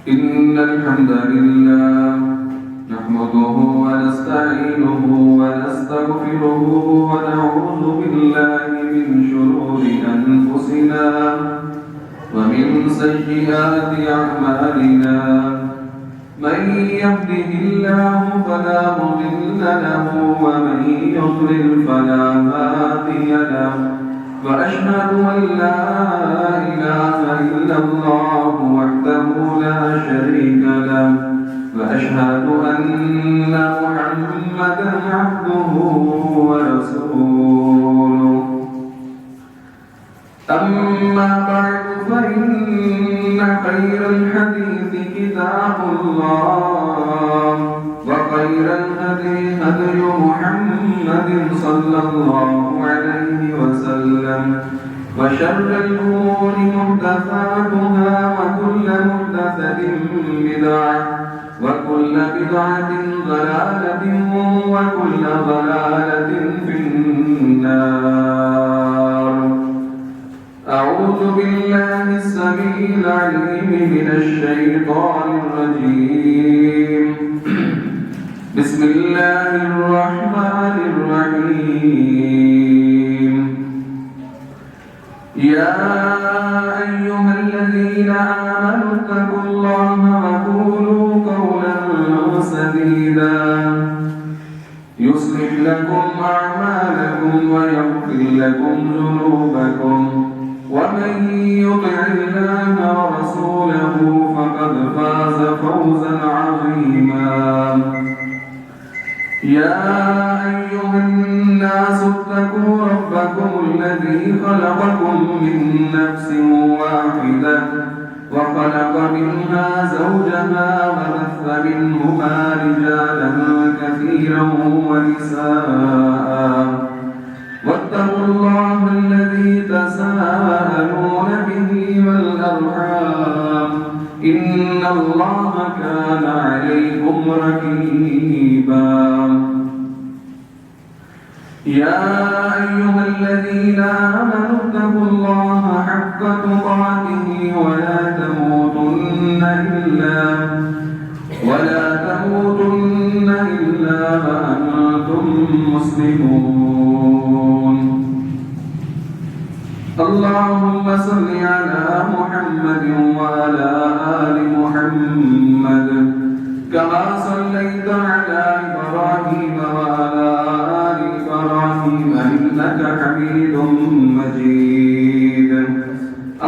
إن الحمد لله نحمده ونستعينه ونستغفره ونعوذ بالله من شرور أنفسنا ومن سيئات أعمالنا من يهده الله فلا مضل له ومن يضلل فلا هادي له وأشهد أن لا إله إلا الله وحده لا شريك له وأشهد أن محمدا عبده ورسوله أما بعد فإن خير الحديث كتاب الله وخير الهدي هدي محمد صلى الله عليه وسلم وشر الأمور محدثاتها وكل محدثة بدعة وكل بدعة ضلالة وكل ضلالة في النار. أعوذ بالله السميع العليم من الشيطان الرجيم. بسم الله الرحمن الرحيم. يا أيها الذين آمنوا اتقوا الله وقولوا قولا سديدا يصلح لكم أعمالكم ويغفر لكم ذنوبكم ومن يطع الله ورسوله فقد فاز فوزا عظيما. يا أيها الناس اتقوا ربكم الذي خلقكم من نفس واحدة وخلق منها زوجها وبث منهما رجالا كثيرا ونساء واتقوا الله الذي تساءلون به والأرحام إن الله كان عليكم رقيبا. يا أيها الذين آمنوا اتقوا الله حق تقاته ولا تموتن إلا وأنتم مسلمون. اللهم صل على محمد وعلى آل محمد كما صليت على إبراهيم وعلى آل إبراهيم إنك حميد مجيد.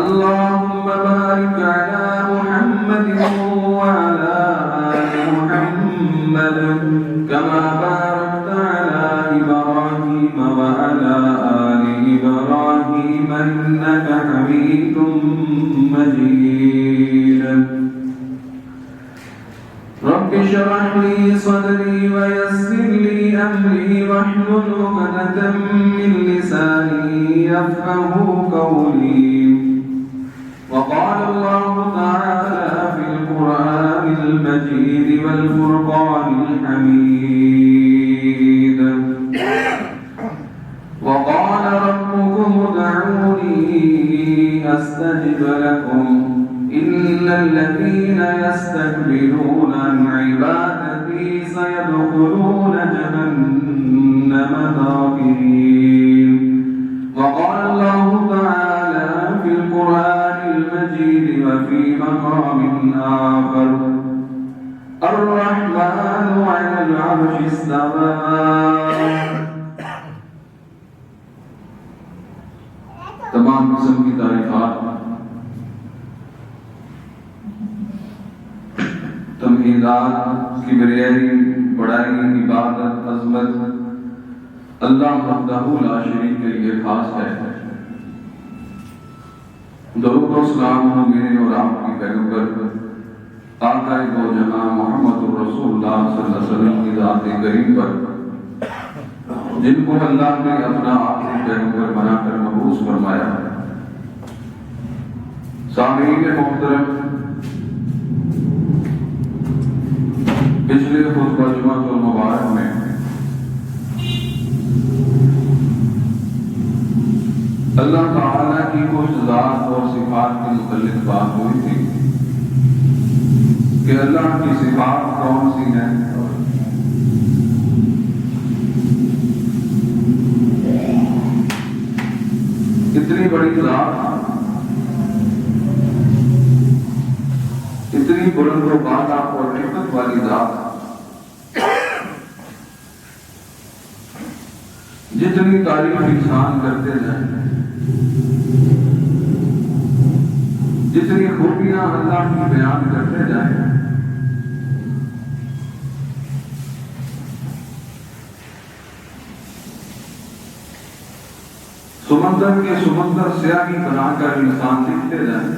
اللهم بارك على محمد وعلى آل محمد كما باركت على إبراهيم وعلى آل إبراهيم إنك حميد مجيد. رب اشرح لي صدري ويسر لي أمري واحلل عقدة من لساني يفقهوا قولي. وقال الله تعالى في القرآن المجيد والفرقان الحميد. وقال ربكم ادعوني أستجب لكم إن الذين يستكبرون عن عبادتي سيدخلون جهنم داخرين. وقال الله تعالى في القرآن المجيد وفي مقام آخر الرحمن على العرش استوى. تمام قسم کی تعریفات تمہیدات کبریائی بڑائی عبادت عظمت اللہ وحدہ لا شریک کے لیے خاص ہے. درود و سلام ہو میرے اور آپ کی پیغمبر آقا دو جہاں محمد رسول اللہ صلی اللہ علیہ وسلم کی ذات کریم پر جن کو اللہ نے اپنا آخری پیغمبر بنا کر مبعوث فرمایا. سامعین محترم، پچھلے خطبہ جمعہ المبارک میں اللہ تعالیٰ کی کچھ ذات اور صفات کے متعلق بات ہوئی تھی. کہ اللہ کی صفات کون سی ہیں. اتنی بڑی ذات، اتنی بلند و بالا اور حکمت والی ذات، جتنی تعریف انسان کرتے جائیں، جتنی خوبیاں اللہ کی بیان کرتے جائیں، سمندر کے سمندر سیاہی بنا کر انسان لکھتے جائیں،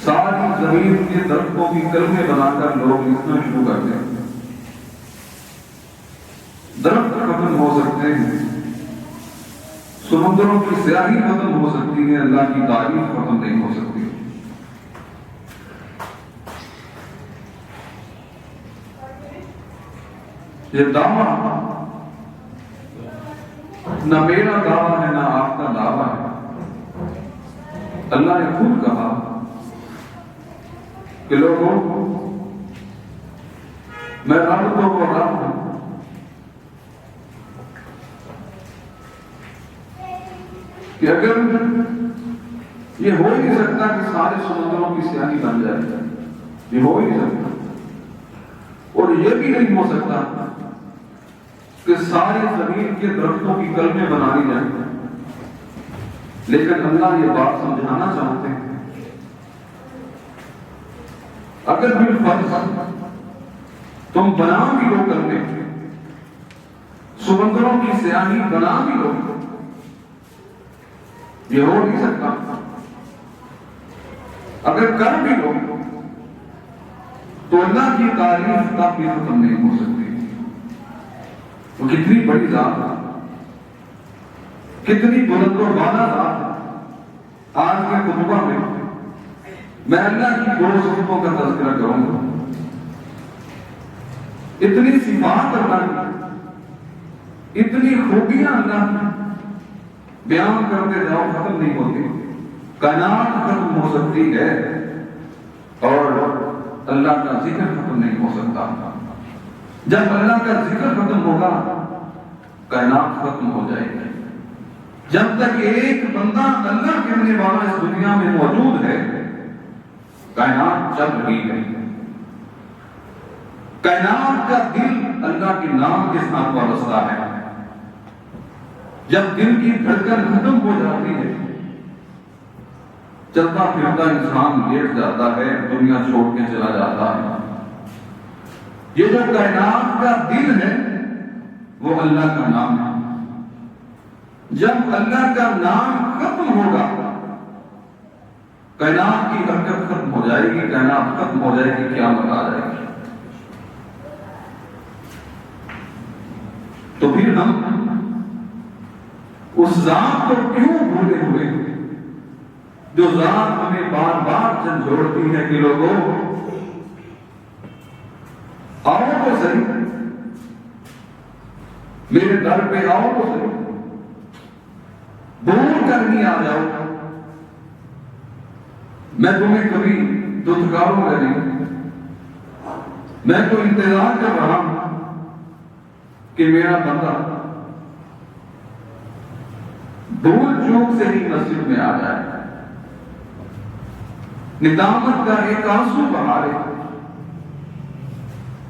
ساری زمین کے درختوں کی کلمے بنا کر لوگ لکھنا شروع کرتے ہیں. درخت ختم ہو سکتے ہیں، سمندروں کی سیاہی ختم ہو سکتی ہے، اللہ کی تعریف ختم نہیں ہو سکتی. یہ دعویٰ نہ میرا دعویٰ ہے نہ آپ کا دعویٰ ہے. اللہ نے خود کہا کہ لوگوں میں رب تو وہ رب ہوں کہ اگر یہ ہو ہی نہیں سکتا کہ سارے سمندروں کی سیاہی بن جائے، یہ ہو ہی نہیں سکتا، اور یہ بھی نہیں ہو سکتا کہ ساری زمین کے درختوں کی کلمیں بنا لی جائیں. لیکن اللہ یہ بات سمجھانا چاہتے ہیں اگر بالفرض تم بنا بھی لو کلمیں، سمندروں کی سیاہی بنا بھی لو، یہ ہو نہیں سکتا. اگر کر بھی لو تو اللہ کی تعریف کا بھی ختم نہیں ہو سکتی. وہ کتنی بڑی ذات ہے، کتنی بلند و بالا ذات ہے. آج کے خطبہ میں اللہ کی دو صفتوں کا تذکرہ کروں گا. اتنی صفات اللہ کی، اتنی خوبیاں اللہ کی بیان کرتے جاؤ ختم نہیں ہوتی. کائنات ختم ہو سکتی ہے اور اللہ کا ذکر ختم نہیں ہو سکتا. جب اللہ کا ذکر ختم ہوگا کائنات ختم ہو جائے گی. جب تک ایک بندہ اللہ کہنے والا اس دنیا میں موجود ہے کائنات چل رہی ہے. کائنات کا دل اللہ کے نام کے ساتھ وابستہ ہے. جب دل کی دھڑکن ختم ہو جاتی ہے چلتا پھرتا انسان لیٹ جاتا ہے، دنیا چھوڑ کے چلا جاتا ہے. یہ جو کائنات کا دل ہے وہ اللہ کا نام ہے. جب اللہ کا نام ختم ہوگا کائنات کی حرکت ختم ہو جائے گی، کائنات ختم ہو جائے گی، قیامت آ جائے گی. تو پھر ہم اس ذات کو کیوں بھولے ہوئے جو ذات ہمیں بار بار جھنجھوڑتی ہے کہ لوگوں آؤ تو صحیح، میرے در پہ آؤ تو صحیح، بھول کر نہیں آ جاؤ، میں تمہیں کبھی دھتکاروں گا نہیں. میں تو انتظار کر رہا ہوں کہ میرا بندہ بھول چوک سے ہی مسجد میں آ جائے، ندامت کا ایک آنسو بہارے.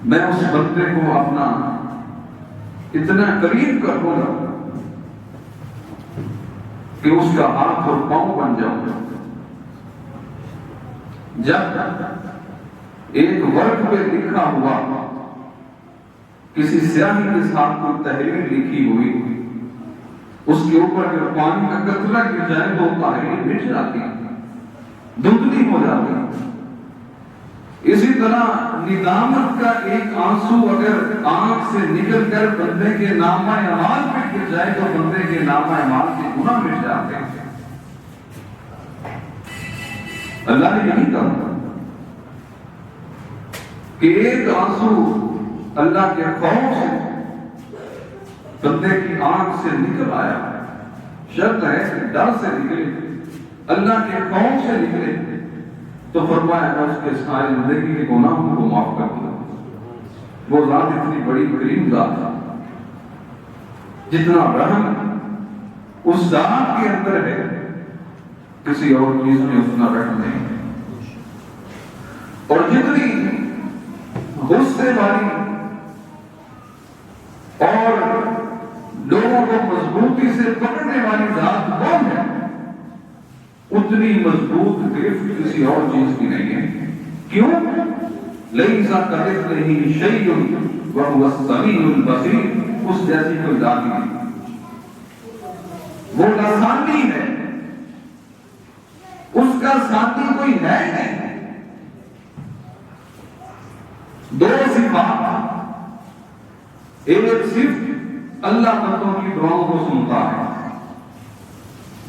میں اس بندے کو اپنا اتنا قریب کر دوں گا کہ اس کا ہاتھ اور پاؤں بن جاؤں گا. جب ایک ورق پہ لکھا ہوا کسی سیاہی کے ساتھ کوئی تحریر لکھی ہوئی اس کے اوپر اگر پانی کا قطرہ گر جائے تو تحریر مٹ جاتی، دھندلی ہو جاتی. اسی طرح ندامت کا ایک آنسو اگر آنکھ سے نکل کر بندے کے نامہ اعمال پہ گر جائے تو بندے کے نامہ اعمال کے گناہ مٹ جاتے ہیں. اللہ نے یہی کہا کہ ایک آنسو اللہ کے خوف سے بندے کی آنکھ سے نکل آیا، شرط ہے کہ ڈر سے نکلے، اللہ کے خوف سے نکلے. تو فرمایا میں اس کے ساری زندگی کے گناہوں کو معاف کر دوں. وہ ذات اتنی بڑی کریم ذات ہے، جتنا رحم اس ذات کے اندر ہے کسی اور چیز میں اتنا رحم نہیں. اور جتنی غصے والی اور لوگوں کو مضبوطی سے پکڑنے والی ذات کون ہے، اتنی مضبوط گرفت کسی اور چیز کی نہیں ہے. کیوں؟ لیس کمثلہ شیء وہو السمیع البصیر. اس جیسی کوئی ذات نہیں، وہ لسانی ہے، اس کا ساتھی کوئی ہے نہیں. دو صفات، ایک صرف اللہ بندوں کی دعاؤں کو سنتا ہے،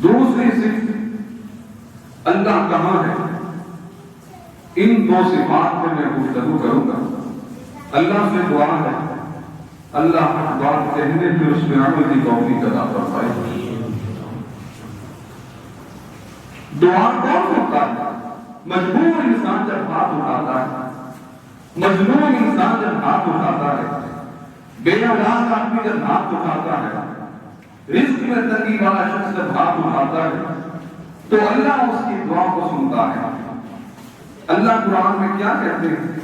دوسری صرف اللہ کہاں ہے. ان دو صفات پر میں گفتگو کروں گا. اللہ سے دعا ہے، اللہ بات کہنے پھر اس میں عمل کی توفیق عطا فرمائے. دعا کون ہوتا ہے؟ مجبور انسان جب ہاتھ اٹھاتا ہے، مظلوم انسان جب ہاتھ اٹھاتا ہے، بے اولاد آدمی جب ہاتھ اٹھاتا ہے، رزق میں تنگی والا شخص جب ہاتھ اٹھاتا ہے تو اللہ اس کی دعا کو سنتا ہے. اللہ قرآن میں کیا کہتے ہیں؟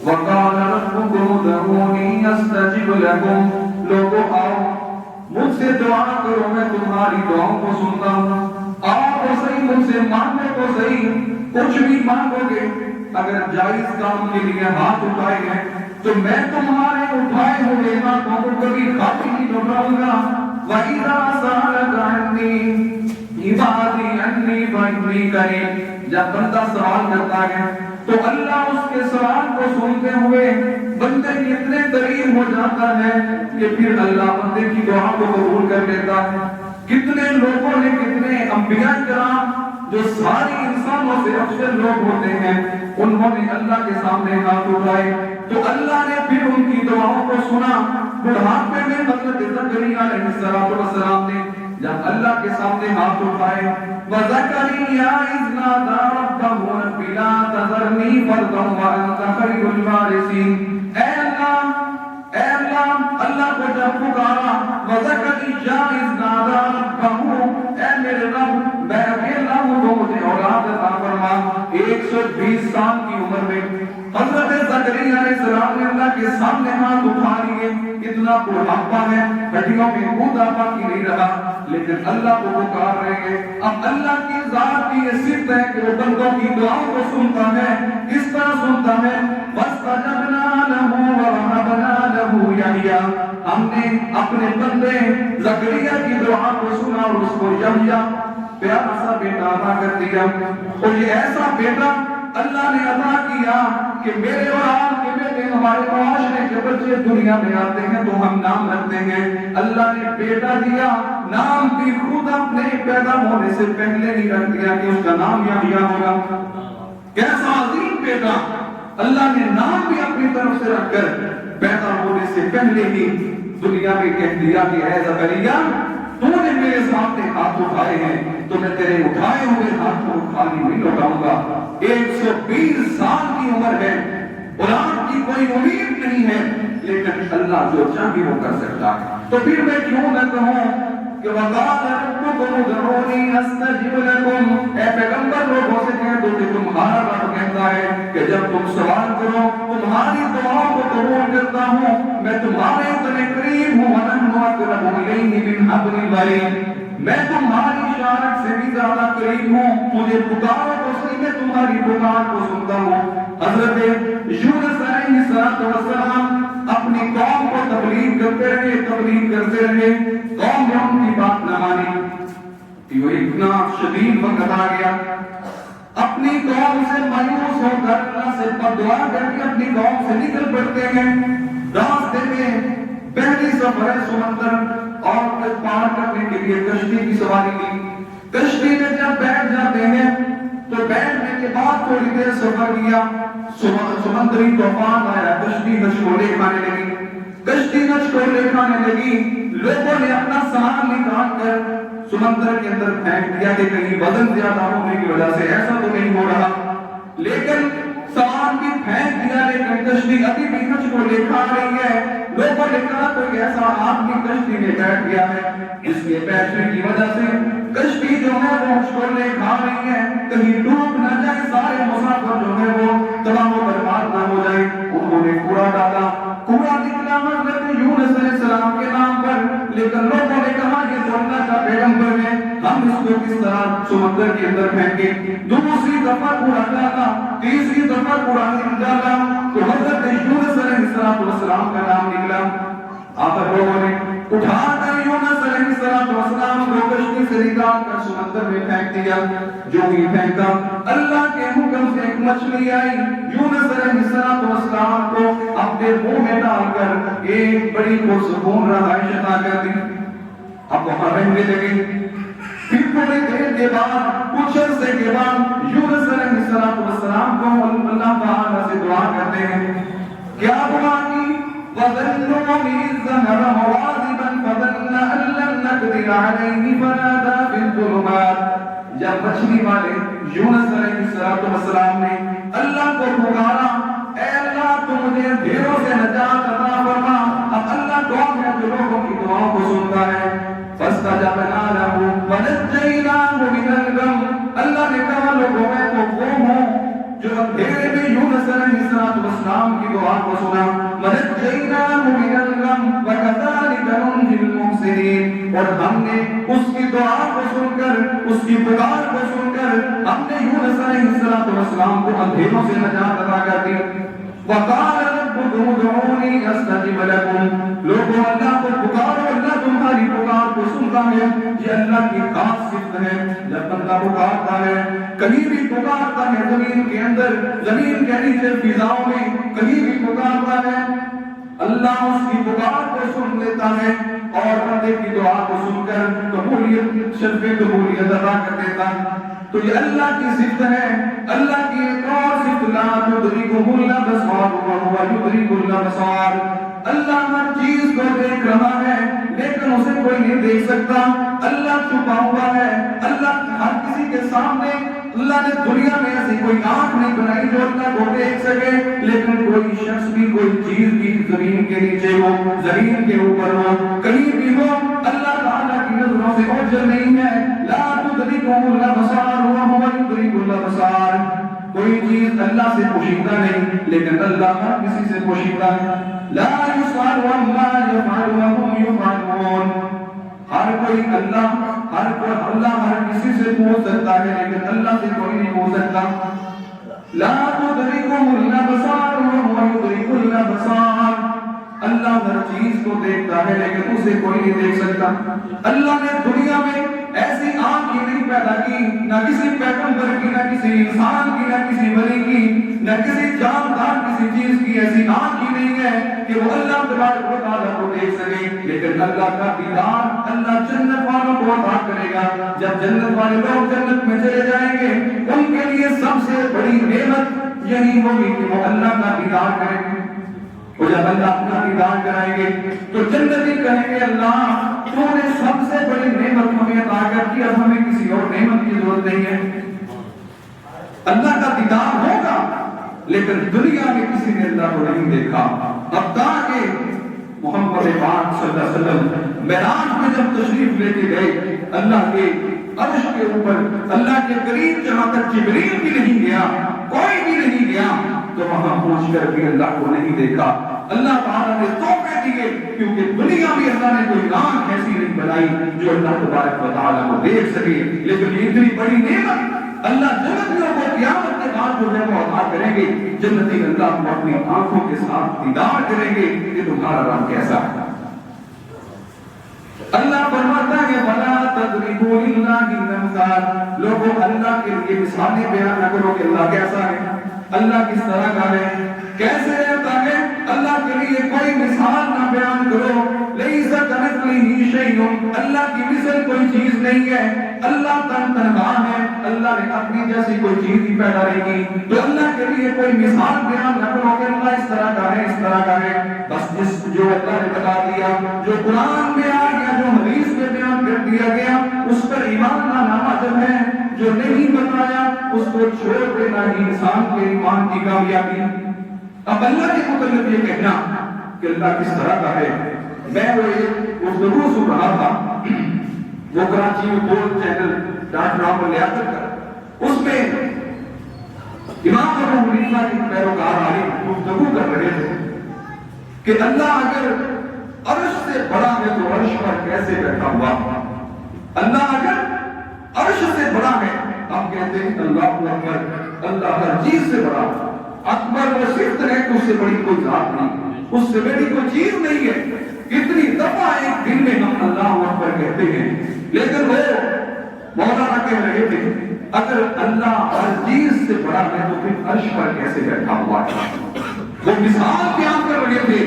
وَقَالَ رَبُّكُمُ ادْعُونِي أَسْتَجِبْ لَكُمْ. لوگوں آؤ مجھ سے دعا کرو، میں تمہاری دعاؤں کو سنتا ہوں. آؤ تو صحیح، مجھ سے مانگنے کو صحیح، کچھ بھی مانگو گے اگر جائز کام کے لیے ہاتھ اٹھائے گئے تو میں تمہارے اٹھائے ہوئے ہاتھوں کو کبھی خالی نہیں لوٹاؤں گا. وَإِذَا سَأَلَكَ عَنِّي عِبَادِي عَنِّي فَإِنِّي قَرِيبٌ. جب بندہ سوال کرتا ہے تو اللہ اس کے سوال کو سنتے ہوئے بندے کے اتنے قریب ہو جاتا ہے کہ پھر اللہ بندے کی دعا کو قبول کر لیتا ہے. کتنے لوگوں نے، کتنے انبیاء کرام جو ساری انسانوں سے افضل لوگ ہوتے ہیں، انہوں نے اللہ کے سامنے ہاتھ اٹھائے تو اللہ نے پھر ان کی دعاؤں کو سنا. بڑھاپے میں حضرت زکریا علیہ السلام نے جب اللہ کے سامنے ہاتھ اٹھائے، وَزَكَرِيَّا إِذْ نَادَىٰ رَبَّهُ رَبِّ لَا تَذَرْنِي فَرْدًا وَأَنتَ خَيْرُ الْوَارِثِينَ. اے اللہ، اللہ کو جب پکارا، وَزَكَرِيَّا إِذْ نَادَىٰ رَبَّهُ، اے میرے رب میں اکیلا ہوں تو مجھے اولاد عطا فرما. 120 سال کی عمر میں حضرت زکریا علیہ السلام نے اللہ کے سامنے ہاتھ اٹھا لیے. اتنا بڑھاپا ہے، ہڈیوں میں خون باقی نہیں رہا، لیکن اللہ کو پکار رہے ہیں. اب اللہ کی ذات کی یہ صفت ہے کہ وہ بندوں کی دعاؤں کو سنتا ہے. کس طرح سنتا ہے؟ فَاسْتَجَبْنَا لَهُ وَوَهَبْنَا لَهُ يَحْيَىٰ. ہم نے اپنے بندے زکریا کی دعا کو سنا اور اس کو یحییٰ پیارا سا بیٹا عطا کر دیا. اور یہ ایسا بیٹا اللہ نے عطا کیا کہ میرے اور آپ کے بیٹے، ہمارے معاشرے کے بچے دنیا میں آتے ہیں تو ہم نام رکھتے ہیں. اللہ نے بیٹا دیا، نام بھی خود اپنے پیدا ہونے سے پہلے ہی رکھ دیا کہ اس کا نام یحییٰ ہوگا. کیسا عظیم بیٹا! اللہ نے نام بھی اپنی طرف سے رکھ کر پیدا ہونے سے پہلے ہی دنیا میں کہہ دیا کہ اے زکریا، تو نے میرے سامنے ہاتھ اٹھائے ہیں تو میں تیرے اٹھائے ہوئے ہاتھ کو خالی نہیں لوٹاؤں گا. 120 سال کی عمر ہے، اولاد کی کوئی امید نہیں ہے، لیکن اللہ جو چاہے وہ کر سکتا ہے. تو پھر میں کیوں نہ کہوں کہ وَقَالَ رَبُّكُمُ ادْعُونِي أَسْتَجِبْ لَكُمْ. اے پیغمبر لوگوں سے کہہ دو کہ تمہارا رب کہتا ہے کہ جب تم سوال کرو تمہاری دعاؤں کو قبول کرتا ہوں. میں تمہارے اتنے قریب ہوں، وَنَحْنُ أَقْرَبُ إِلَيْهِ مِنْ حَبْلِ الْوَرِيدِ. میں تمہاری اشارت سے بھی زیادہ قریب ہوں. مجھے پکارو تو صحیح، میں تمہاری پکار کو سنتا ہوں. حضرت یونس علیہ السلام اپنی قوم کو تبلیغ کرتے رہے. قوم نے ان کی بات نہ مانی کہ وہ اتنا شدید وقت آ گیا. اپنی قوم سے مایوس ہو کر اللہ سے دعا کر کے اپنی قوم سے نکل پڑتے ہیں. راستے میں بحری سفر ہے، سمندر اور پار کرنے کے لیے کشتی کی سواری کی. کشتی میں جب بیٹھ جاتے ہیں تو بیٹھنے کے بعد تھوڑی دیر سفر کیا، سمندری طوفان آیا، کشتی نچکولے کھانے لگی. لوگوں نے اپنا سامان نکال کر سمندر کے اندر پھینک دیا کہ کہیں وزن زیادہ ہونے کی وجہ سے ایسا تو نہیں ہو رہا. لیکن سامان بھی پھینک دیا، لیکن کشتی ابھی بھی مجھ کو لے کھا رہی ہے۔ لوگوں نے کہا کوئی ایسا آدمی کشتی میں بیٹھ گیا ہے جس کے بیٹھنے کی وجہ سے کشتی جو ہے وہ مجھ کو لے کھا رہی ہے، کہیں ڈوب نہ جائے، سارے مسافر جو ہے وہ تباہ و برباد نہ ہو جائے۔ انہوں نے کوڑا ڈالا، کوڑا نکلا حضرت یونس علیہ السلام کے نام پر، لیکن لوگوں نے کہا یہ تو اللہ کا پیغمبر ہے، ہم اس کو کس طرح سمندر کے اندر پھینکے۔ دوسری دفعہ کوڑا ڈالا، تیسری دفعہ کوڑا ڈالا تو حضرت یونس علیہ السلام کا نام نکلا۔ آخر لوگوں نے اٹھا کر یونس علیہ السلام کو کشتی سے نکال کر سمندر میں پھینک دیا۔ جو بھی پھینکا اللہ کے حکم سے ایک مچھلی آئی، یونس علیہ السلام کو اپنے منہ میں ڈال کر ایک بڑی پرسکون رہائش عطا کر دی۔ اب وہاں رہنے لگے۔ پھر تھوڑی دیر کے بعد، کچھ عرصے کے بعد یونس علیہ السلام کو اللہ تعالیٰ سے دعا کرتے ہیں۔ کیا دعا کی؟ وَظَنُّوا إِذْ ذَهَبَ مُغَاضِبًا فَظَنَّ أَن لَّن نَّقْدِرَ عَلَيْهِ فَنَادَىٰ فِي الظُّلُمَاتِ۔ جب مچھلی والے یونس علیہ السلام نے اللہ کو پکارا، اے اللہ تو مجھے اندھیروں سے نجات عطا فرما۔ اب اللہ کون ہے جو لوگوں کی دعاؤں کو سنتا ہے؟ فَاسْتَجَبْنَا لَهُ وَنَجَّيْنَاهُ مِنَ الْغَمِّ۔ اللہ نے کہا لوگوں میں تو وہ ہوں جو اندھیرے میں یونس علیہ السلام کی دعا کو سنا۔ وَنَجَّيْنَاهُ مِنَ الْغَمِّ وَكَذَلِكَ نُنجِي الْمُحْسِنِينَ۔ اور ہم نے اس کی دعا کو سن کر، اس کی پکار کو سن کر، ہم نے یونس علیہ السلام کو اندھیروں سے نجات عطا کر دی۔ وَقَالَ رَبُّكُمُ ادْعُونِي أَسْتَجِبْ لَكُمْ۔ لوگوں اللہ کو پکارو، اللہ تمہاری پکار کو سنتا ہے۔ یہ اللہ کی خاص صفت ہے۔ جب بندہ پکارتا ہے، کہیں بھی پکارتا ہے، زمین کے اندر، زمین کے نیچے، فضاؤں میں کہیں بھی پکارتا ہے، اللہ اس کی پکار کو سن لیتا ہے اور بندے کی دعا کو سن کر قبولیت، شرف قبولیت عطا کر دیتا ہے۔ تو یہ اللہ کی صفت ہے۔ اللہ کی ایک اور صفت، لا تدرکہ الابصار وہو یدرک الابصار۔ اللہ ہر چیز کو دیکھ رہا ہے لیکن اسے کوئی نہیں دیکھ سکتا۔ اللہ چھپا ہوا ہے۔ اللہ ہر کسی کے سامنے، اللہ نے دنیا میں ایسی کوئی آنکھ نہیں بنائی جو اللہ کو دیکھ سکے، لیکن کوئی شخص بھی، کوئی چیز بھی زمین کے نیچے ہو، زمین کے اوپر ہو، کہیں بھی ہو، اللہ تعالیٰ کی نظروں سے اوجھل نہیں ہے۔ لا تدرکہ الابصار وہو یدرک الابصار۔ کوئی چیز اللہ سے پوشیدہ نہیں، لیکن اللہ ہر کسی سے پوشیدہ ہے۔ لا یسأل عما یفعل وهم یفعلون۔ ہر کوئی اللہ ہر کسی سے پوچھ سکتا ہے لیکن اللہ سے کوئی نہیں پوچھ سکتا۔ لا تدرکہ الابصار وہو یدرک الابصار۔ اللہ ہر چیز کو دیکھتا ہے لیکن اسے کوئی نہیں دیکھ سکتا۔ اللہ نے دنیا میں ایسی آنکھ ہی نہیں پیدا کی، نہ کسی پیغمبر کی، نہ کسی انسان کی، نہ کسی ولی کی، نہ کسی جاندار کسی چیز کی ایسی آنکھ ہی نہیں ہے کہ وہ اللہ تبارک و تعالیٰ کو دیکھ سکے۔ لیکن اللہ کا دیدار اللہ جنت والوں کو عطا کرے گا۔ جب جنت والے لوگ جنت میں چلے جائیں گے، ان کے لیے سب سے بڑی نعمت یہی ہوگی کہ وہ اللہ کا دیدار کریں گے۔ اور جب اللہ اپنا دیدار کرائیں گے تو جنتی کہیں گے اللہ تو نے سب سے بڑی نعمت ہمیں عطا کر دی، اب ہمیں کسی اور نعمت کی ضرورت نہیں ہے۔ اللہ کا دیدار ہوگا لیکن دنیا میں کسی نے اللہ کو نہیں دیکھا۔ اب تاکہ محمد پاک صلی اللہ علیہ وسلم معراج میں جب تشریف لے کے گئے، اللہ کے عرش کے اوپر، اللہ کے قریب جہاں تک جبریل بھی نہیں گیا، کوئی بھی نہیں گیا، تو وہاں پہنچ کر بھی اللہ کو نہیں دیکھا۔ اللہ تعالیٰ نے تحفے دیے کیونکہ دنیا میں اللہ نے کوئی آنکھ ایسی نہیں بنائی جو اللہ تبارک و تعالیٰ کو دیکھ سکے۔ لیکن یہ اتنی بڑی نعمت اللہ جنتیوں کو قیامت کے بعد جو ہے وہ عطا کریں گے۔ جنتی اللہ کو اپنی آنکھوں کے ساتھ دیدار کریں گے کہ تمہارا رب کیسا ہے۔ اللہ فرماتا ہے وَلَا تَضْرِبُوا لِلَّهِ الْأَمْثَالَ۔ لوگوں اللہ کے لیے مثالیں بیان نہ کرو کہ اللہ کیسا ہے، اللہ کس طرح کا ہے، کیسے رہتا ہے۔ اللہ کے لیے کوئی مثال نہ بیان کرو۔ لَيْسَ كَمِثْلِهِ شَيْءٌ۔ اللہ کی مثل کوئی چیز نہیں ہے۔ اللہ تنہا ہے، اللہ نے اپنی جیسی کوئی چیز ہی پیدا نہیں کی، تو اللہ کے لیے کوئی مثال بیان نہ کرو کہ اللہ اس طرح کا ہے، اس طرح کا ہے۔ بس جس جو اللہ نے بتا دیا، جو قرآن میں آ گیا، جو حدیث میں بیان کر دیا گیا، اس پر ایمان لانا واجب ہے۔ جو نہیں پتا فرمایا اس کو چھوڑ دینا ہی انسان کے ایمان کی کامیابی۔ اب اللہ کے متعلق یہ کہنا کہ اللہ کس طرح کا ہے، میں وہ ایک گفتگو سن رہا تھا، وہ کراچی میں بول چینل ڈاکٹر رام لیاقت کا، اس میں امام ابو حنیفہ کے پیروکار عالم گفتگو کر رہے تھے کہ اللہ اگر عرش سے بڑا ہے تو عرش پر کیسے بیٹھا ہوا؟ اللہ اگر عرش سے بڑا ہے، آپ کہتے ہیں اللہ اکبر، اللہ ہر چیز سے بڑا، اکبر و صفت ہے کہ اس سے بڑی کوئی ذات نہیں، اس سے بڑی کوئی چیز نہیں ہے۔ کتنی دفعہ ایک دن میں ہم اللہ اکبر کہتے ہیں، لیکن وہ مولانا کہہ رہے تھے اگر اللہ ہر چیز سے بڑا ہے تو پھر عرش پر کیسے بیٹھا ہوا ہے؟ وہ مثال بیان کر رہے تھے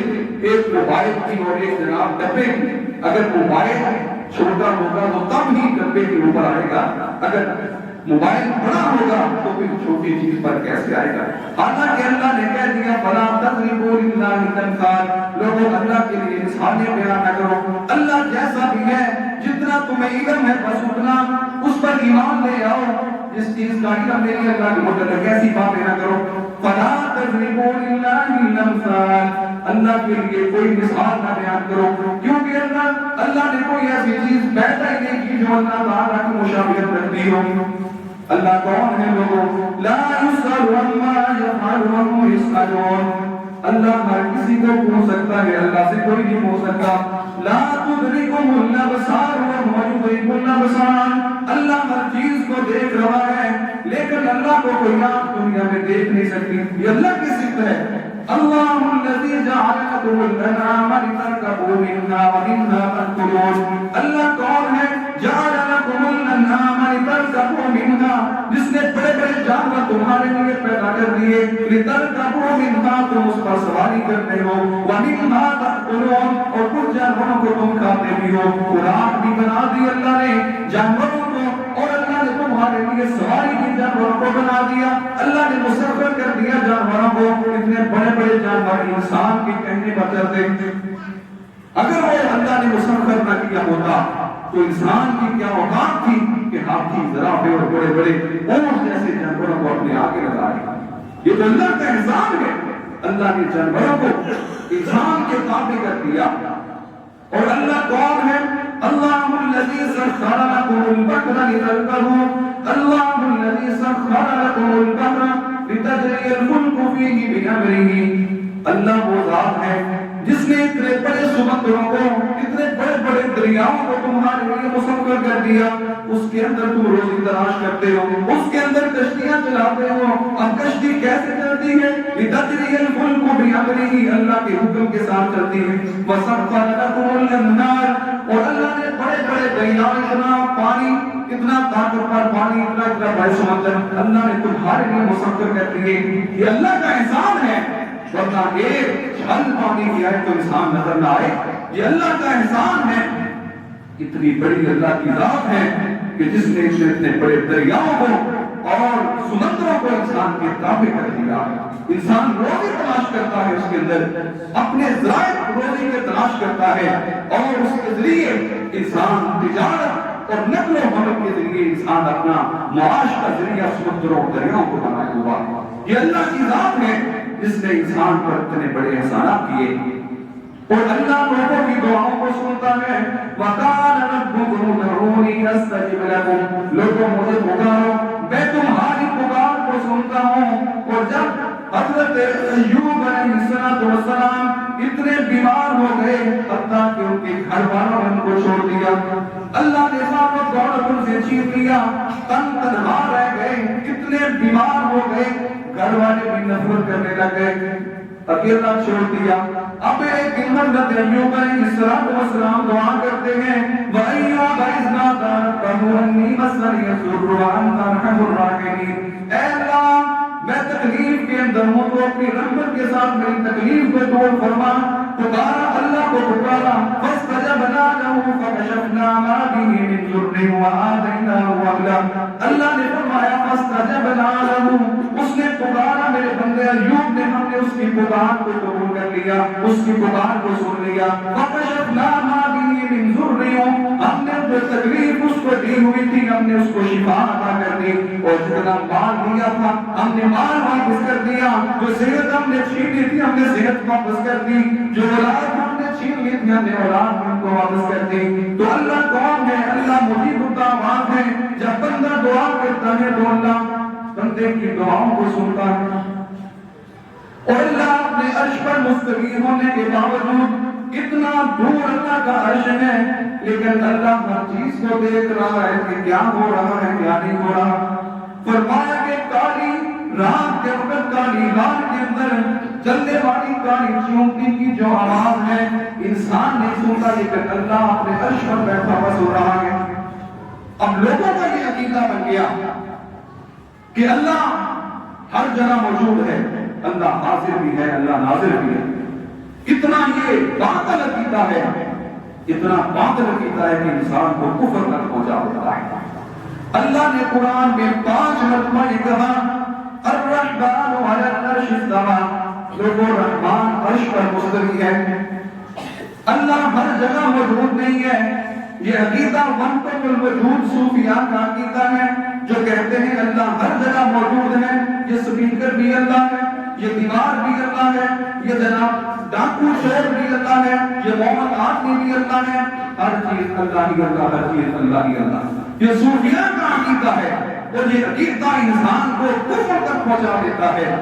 ایک موبائل کی اور ایک جناب ڈبے کی، اگر موبائل چھوٹا ہوگا تو تب ہی ڈبے کے اوپر آئے گا، اگر موبائل بڑا ہوگا تو پھر چھوٹی چیز پر کیسے آئے گا؟ حالانکہ اللہ نے کہہ دیا فلا تضربوا للہ الامثال، لوگوں اللہ کے لیے مثالیں بیان نہ کرو، اللہ جیسا بھی ہے جتنا تمہیں علم ہے بس اتنا اس پر ایمان لے آؤ، جس چیز کا علم نہیں اللہ کے متعلق ایسی باتیں نہ کرو۔ فلا تضربوا للہ الامثال، اللہ کے لیے کوئی مثال نہ بیان کرو، کیونکہ اللہ نے کوئی ایسی چیز پیدا ہی نہیں کی جو اللہ تعالیٰ کی مشابہت رکھتی ہو۔ اللہ کون ہے لوگوں؟ لا يسأل عما يفعل وهم يسألون، اللہ ہر کسی کو پوچھ سکتا ہے، اللہ سے کوئی نہیں پوچھ سکتا۔ لا تدركه الابصار وهو يدرك الابصار، اللہ ہر چیز کو دیکھ رہا ہے لیکن اللہ کو کوئی آنکھ دنیا میں دیکھ نہیں سکتی، یہ اللہ کی صفت ہے۔ اللہ الذی جعل لكم الانعام لتركبوا منها ومنها تأكلون، اللہ کون ہے؟ جعل لكم الانعام لتركبوا منها، جس نے بڑے بڑے جانور تمہارے لیے پیدا کر دیے، لتركبوا منها تم اس پر سواری کرتے ہو، ومنها تأكلون اور کچھ جانوروں کو تم کھاتے بھی ہو، خوراک بھی بنا دی اللہ نے جانوروں کو، اور اللہ نے تمہارے لیے سواری کی جانوروں کو بنا دیا، اللہ نے مسخر کر دیا جانوروں کو، اتنے بڑے بڑے جانور انسان کے کہنے پر چلتے۔ اگر وہ اللہ نے مسخر نہ کیا ہوتا تو انسان کی کیا اوقات تھی کہ ہاتھی زرافے اور بڑے بڑے اونٹ جیسے جانوروں کو اپنے آگے لگائے؟ یہ تو اللہ کا احسان ہے، اللہ نے جانوروں کو انسان کے تابع کر دیا۔ اور اللہ کون ہے؟ اللہ الذی سخر لكم البحر لتركبوا، اللہ الذی سخر لكم البحر لتجري الفلك فيه بأمره، اللہ وہ ذات ہے جس نے اتنے بڑے سمندروں کو، اتنے بڑے بڑے دریاؤں کو تمہارے لیے مسخر کر دیا، اس کے اندر تم روزی تلاش کرتے ہو، اس کے اندر کشتیاں چلاتے ہو۔ اب کشتی کیسے چلتی ہے؟ لتجري الفلك بأمره، اللہ کے حکم کے ساتھ چلتی ہے۔ وسخر لكم الأنهار، اور اللہ نے بڑے بڑے دریا، اتنا پانی، اتنا طاقتور پانی، اتنا بڑا سمندر اللہ نے تمہارے لیے مسخر کر دیے۔ یہ اللہ کا احسان ہے، ورنہ ایک چھل پانی کیا ہے تو انسان نظر نہ آئے، یہ اللہ کا احسان ہے۔ اتنی بڑی اللہ کی ذات ہے کہ جس نے اتنے بڑے دریاؤں کو اور سمندروں کو انسان کے تابع کر دیا۔ انسان روزی تلاش کرتا ہے، اس کے اندر اپنے ذرائع روزی کے تلاش کرتا ہے، اور اس کے ذریعے انسان تجارت اور نقل و حمل کے ذریعے انسان اپنا معاش کا ذریعہ سمندروں اور دریاؤں کو بنایا ہوا۔ یہ اللہ کی ذات ہے جس نے انسان پر اتنے بڑے احسانات کیے، اور اللہ لوگوں کی دعاؤں کو سنتا ہے۔ وَقَالَ رَبُّكُمُ ادْعُونِي أَسْتَجِبْ لَكُمْ، لوگوں مجھے پکارو میں تمہاری پکار کو سنتا ہوں۔ اور جب حضرت ایوب علیہ السلام اتنے بیمار ہو گئے حتیٰ کہ ان کے گھر والوں نے ان کو چھوڑ دیا، اللہ نے سب دولت ان سے چھین لیا، تنہا رہ گئے، اتنے بیمار ہو گئے، گھر والے بھی نفرت کرنے لگے، اکیلا چھوڑ دیا۔ اب ایک دن حضرت ایوب علیہ السلام دعا کرتے ہیں، وَأَيُّوبَ إِذْ نَادَىٰ رَبَّهُ أَنِّي مَسَّنِيَ الضُّرُّ وَأَنتَ أَرْحَمُ الرَّاحِمِينَ، اے اللہ میں تکلیف کے اندر ہوں تو اپنی رحمت کے ساتھ میری تکلیف کو دور فرما۔ پکارا، اللہ کو پکارا، فَاسْتَجَبْنَا لَهُ فَكَشَفْنَا مَا بِهِ مِنْ ضُرٍّ وَآتَيْنَاهُ أَهْلَهُ، اللہ نے فرمایا فَاسْتَجَبْنَا لَهُ، اس نے پکارا میرے بندے ایوب نے، ہم نے اس کی پکار کو قبول کر لیا، اس کی پکار کو سن لیا۔ فَكَشَفْنَا مَا بِهِ مِنْ ضُرٍّ، ہم نے جو تکلیف اس کو دی ہوئی تھی ہم نے اس کو شفا عطا کر دی، اور جتنا مال دیا تھا ہم نے مال واپس کر دیا، جو صحت ہم نے چھین لی تھی ہم نے صحت واپس کر دی، جو اولاد ہم نے چھین لی تھی ہم نے اولاد ہم کو واپس کر دی۔ تو اللہ کون ہے؟ اللہ مجیب الدعوات ہے۔ جب بندہ دعا کرتا ہے تو اللہ بندے کی دعاؤں کو سنتا ہے، اور اللہ اپنے عرش پر مستوی ہونے کے باوجود اتنا دور اللہ کا عرش ہے، لیکن اللہ ہر چیز کو دیکھ رہا ہے کہ کیا ہو رہا ہے کیا نہیں ہو رہا۔ فرمایا کہ کالی رات کے وقت کالی رات کے اندر چلنے والی کالی چیونٹی کی جو آواز ہے انسان نہیں سنتا، لیکن اللہ اپنے عرش پر بیٹھا ہوا سن رہا ہے۔ اب لوگوں کا یہ عقیدہ بن گیا کہ اللہ ہر جگہ موجود ہے، اللہ حاضر بھی ہے اللہ ناظر بھی ہے۔ اتنا یہ باطل عقیدہ ہے، اتنا باطل عقیدہ ہے کہ انسان کو کفر تک پہنچا دیتا ہے۔ اللہ نے قرآن میں 5 مرتبہ یہ کہا الرحمن علی العرش استوى، لوگوں رحمان عرش پر مستوی ہے۔ اللہ ہر جگہ موجود نہیں ہے، یہ عقیدہ وحدت الوجود صوفیاء کا عقیدہ ہے، جو کہتے ہیں اللہ ہر جگہ موجود ہے، یہ سپیکر بھی اللہ ہے، یہ دیوار بھی اللہ ہے، یہ جناب ڈاکو چور بھی اللہ ہے، یہ محمد آدمی بھی اللہ ہے، ہر چیز اللہ ہی اللہ، ہر چیز اللہ ہی اللہ۔ یہ صوفیاء کا عقیدہ ہے، اور یہ عقیدہ انسان کو کفر تک پہنچا دیتا ہے۔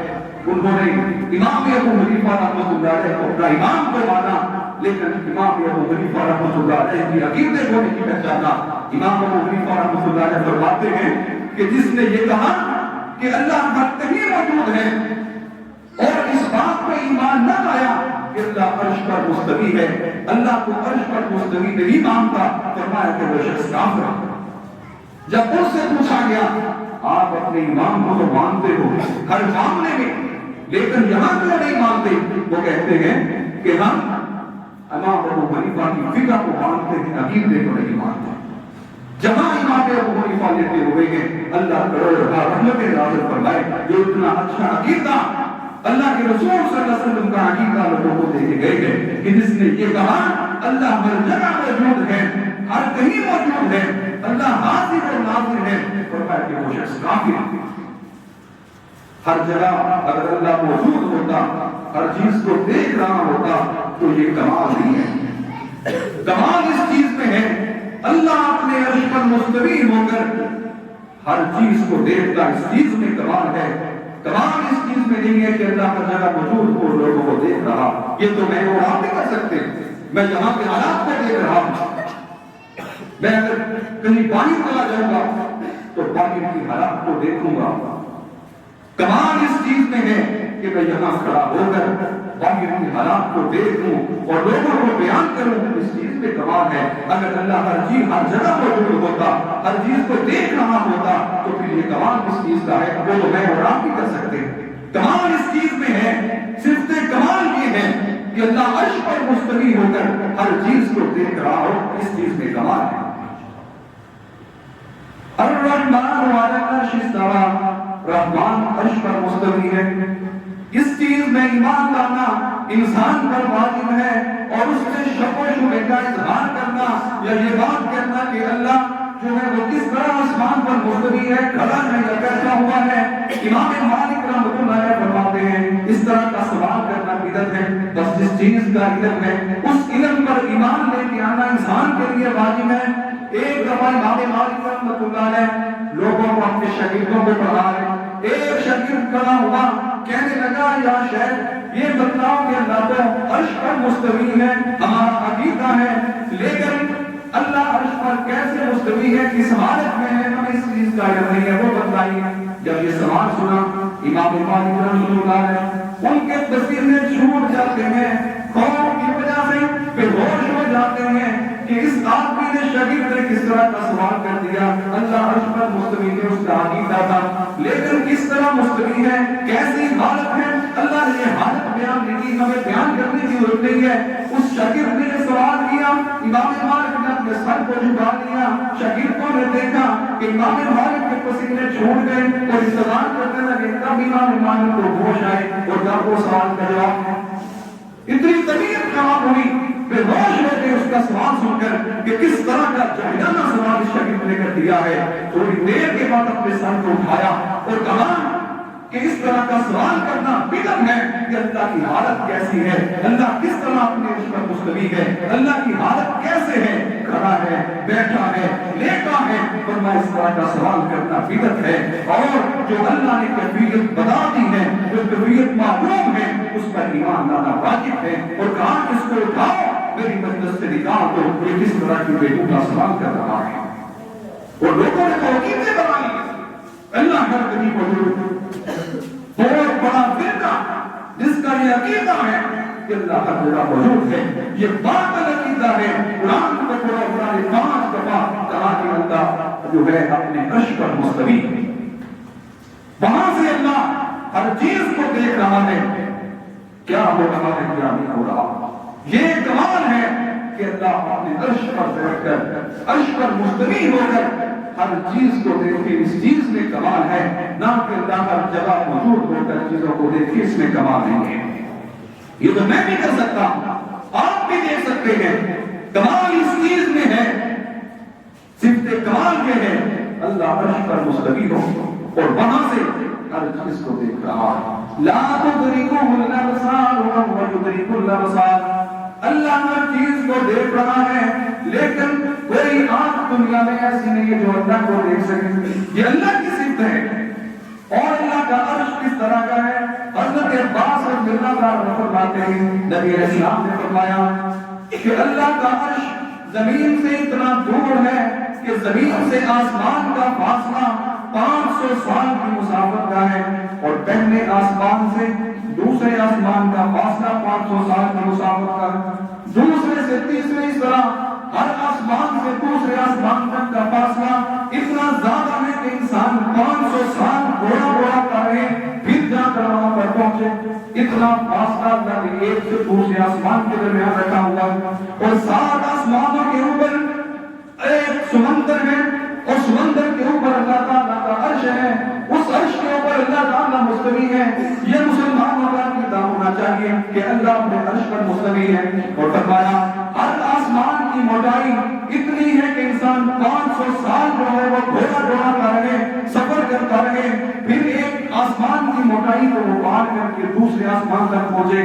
انہوں نے امام ابو حنیفہ رحمۃ اللہ علیہ کو اپنا امام کو مانا، لیکن امام ابو حنیفہ رحمۃ اللہ علیہ کی عقیدے کو نہیں پہچانا۔ امام ابو حنیفہ رحمۃ اللہ علیہ فرماتے ہیں کہ جس نے یہ کہا کہ اللہ ہر کہیں موجود ہے اور اس بات پہ ایمان نہ لایا کہ اللہ عرش پر مستوی ہے، اللہ کو عرش پر مستوی نہیں مانتا، فرمایا کہ وہ شخص کافر ہے۔ جب ان سے پوچھا گیا آپ اپنے امام کو تو مانتے ہو ہر معاملے میں، لیکن یہاں کیوں نہیں مانتے؟ وہ کہتے ہیں کہ ہم امام ابو حنیفہ کی فقہ کو مانتے ہیں، عقیدے کو نہیں مانتے۔ جہاں امام ابو حنیفہ لیتے ہوئے ہیں اللہ کروڑ رحمت نازل فرمائے، جو اتنا اچھا عقیدہ اللہ کے رسول صلی اللہ علیہ وسلم کا عقیدہ لوگوں کو دے کے گئے ہیں کہ جس نے یہ کہا اللہ ہر جگہ موجود ہے، ہر کہیں موجود ہے، اللہ حاضر و ناظر ہے، فرمایا کہ وہ شخص کافر ہے۔ ہر جگہ اگر اللہ موجود ہوتا، ہر چیز کو دیکھ رہا ہوتا تو یہ کمال نہیں ہے۔ کمال اس چیز میں ہے اللہ اپنے عرش پر مستوی ہو کر ہر چیز کو دیکھتا، اس چیز میں کمال ہے۔ کمال اس چیز میں نہیں ہے کہ اللہ ہر جگہ موجود ہو لوگوں کو دیکھ رہا، یہ تو میں اور آپ نہیں کر سکتے۔ میں یہاں کے حالات کو دیکھ رہا ہوں، میں اگر کہیں باہر چلا جاؤں گا تو باہر کی حالات کو دیکھوں گا۔ کمال اس چیز میں ہے کہ میں یہاں کھڑا ہو کر باہر کی حالات کو دیکھوں اور لوگوں کو بیان کروں، اس چیز میں کمال ہے۔ اگر اللہ ہر چیز ہر جگہ موجود ہوتا، ہر چیز کو دیکھ رہا ہوتا تو پھر یہ کمال کس چیز کا ہے؟ وہ تو میں اور آپ نہیں کر سکتے۔ کمال اس چیز میں ہے، صرف کمال یہ ہے کہ اللہ عرش پر مستوی ہو کر ہر چیز کو دیکھ رہا ہو، اس چیز میں کمال ہے۔ الرحمن علی العرش استوى، رحمان عرش پر مستوی ہے۔ اس چیز میں ایمان لانا انسان پر واجب ہے، اور اس سے شک و شبہ کا اظہار کرنا یا یہ بات کہنا کہ اللہ جو ہے وہ کس طرح آسمان پر مستوی ہے، کھڑا ہے یا بیٹھا ہوا ہے، امام مالک رحمۃ اللہ علیہ فرماتے ہیں اس طرح کا سوال کرنا بدعت ہے۔ بس جس چیز کا علم ہے اس علم پر ایمان لے کے آنا انسان کے لیے واجب ہے۔ ایک دفعہ امام مالک رحمۃ اللہ علیہ لوگوں کو اپنے شاگردوں کو پڑھا رہے، ایک شاگرد کھڑا ہوا کہنے لگا یا شیخ یہ بتلاؤ کہ اللہ تو عرش پر مستوی ہے، ہمارا عقیدہ ہے، لیکن اللہ عرش پر کیسے مستوی ہے، کس حالت میں ہے، ہمیں اس چیز کا علم نہیں ہے، وہ بتلائیے۔ جب یہ سوال سنا امام مالک رحمۃ اللہ علیہ ان کے پسینے چھوٹ جاتے ہیں، خوف کی وجہ سے بے ہوش ہو جاتے ہیں کہ اس آدمی نے شاگرد نے کس طرح کا سوال کر دیا۔ اللہ عرش پر مستوی ہے اس کا عقیدہ تھا، لیکن کس طرح مستوی ہے، کیسی حالت ہے، اللہ نے یہ حالت بیان نہیں کی، ہمیں بیان کرنے کی ضرورت نہیں ہے۔ اس شاگرد نے سوال کیا، امام مالک نے اپنے سر کو جھکا لیا، شاگردوں نے دیکھا کہ امام مالک کے پسینے چھوٹ گئے اور سوال کرنے لگے، تب امام مالک کو ہوش آئے اور جب وہ سوال کا جواب اتنی طبیعت خراب ہوئی بے ہوش ہو گئے اس کا سوال سن کر کہ کس طرح کا جاہلانہ سوال اس شاگرد نے کر دیا ہے. تھوڑی دیر کے بعد اپنے سر کو اٹھایا اور کہا کہ اس طرح کا سوال کرنا بدعت ہے کہ اللہ کی حالت کیسی ہے, اللہ کس طرح اپنے عرش پر مستوی ہے, اللہ کی حالت کیسے ہے, کھڑا ہے, بیٹھا ہے, لیٹا ہے. فرمایا اس طرح کا سوال کرنا بدعت ہے, اور جو اللہ نے کیفیت بتا دی ہے, جو کیفیت معلوم ہے, اس پر ایمان لانا واجب ہے. اور کہا کہ اس کو اٹھاؤ, میری مجلس سے نکال دو, یہ کس طرح کی بےہودہ سوال کر رہا ہے. اور لوگوں نے توقیفیں بنا لی. اللہ ہر کبھی موجود بہت بڑا فرقہ جس کا یہ عقیدہ ہے کہ اللہ ہر جگہ موجود ہے, یہ باطل عقیدہ ہے. قرآن میں قرآن 5 دفعہ کہا کہ اللہ جو ہے اپنے عرش پر مستوی, وہاں سے اللہ ہر چیز کو دیکھ رہا ہے. کیا ہو رہا ہے, کیا نہیں ہو رہا, یہ کمال ہے کہ اللہ اپنے عرش پر بیٹھ کر عرش پر مستوی ہو کر ہر چیز کو دیکھے. اس چیز میں کمال ہے, نہ کہ اللہ ہر جگہ موجود ہو کر چیزوں کو دیکھے, اس میں کمال نہیں ہے. یہ تو میں بھی کر سکتا ہوں, آپ بھی دیکھ سکتے ہیں. کمال اس چیز میں ہے, صرف کمال یہ ہے اللہ عرش پر مستوی ہو اور وہاں سے ہر چیز کو دیکھ رہا ہے. لا تدركه الابصار وهو يدرك الابصار. اللہ ہر چیز کو دیکھ رہا ہے, لیکن کوئی آنکھ دنیا میں ایسی نہیں ہے جو اللہ کو دیکھ سکے. یہ اللہ کی صفت ہے. اور اللہ کا عرش کس طرح کا ہے, حضرت عباس رضی اللہ عنہ فرماتے ہیں نبی علیہ السلام نے فرمایا کہ اللہ کا عرش زمین سے اتنا دور ہے کہ زمین سے آسمان کا فاصلہ 500 سال کی مسافت کا ہے, اور پہلے آسمان سے دوسرے آسمان کا فاصلہ 500 سال کی مسافت کا ہے. دوسرے سے تیسرے, اس طرح ہر آسمان سے دوسرے آسمان تک کا فاصلہ اتنا زیادہ ہے کہ انسان 500 سال گھوڑا کرے پھر جا کر وہاں پر پہنچے. اتنا فاصلہ اللہ ایک سے دوسرے آسمان کے درمیان رکھا ہوا ہے. اور 7 آسمانوں کے اوپر ایک سمندر ہے, اور سمندر کے اوپر اللہ تعالیٰ کا عرش ہے. اس عرش کے اوپر اللہ تعالیٰ مستوی ہے. یہ مسلمانوں کا عقیدہ ہونا چاہیے کہ اللہ اپنے عرش پر مستوی ہے. اور فرمایا ہر آسمان کی موٹائی اتنی ہے کہ انسان 500 سال جو ہے وہ گھوڑا کا رہے, سفر کرتا رہے, پھر ایک آسمان کی موٹائی کو وہ پار کر کے دوسرے آسمان تک پہنچے.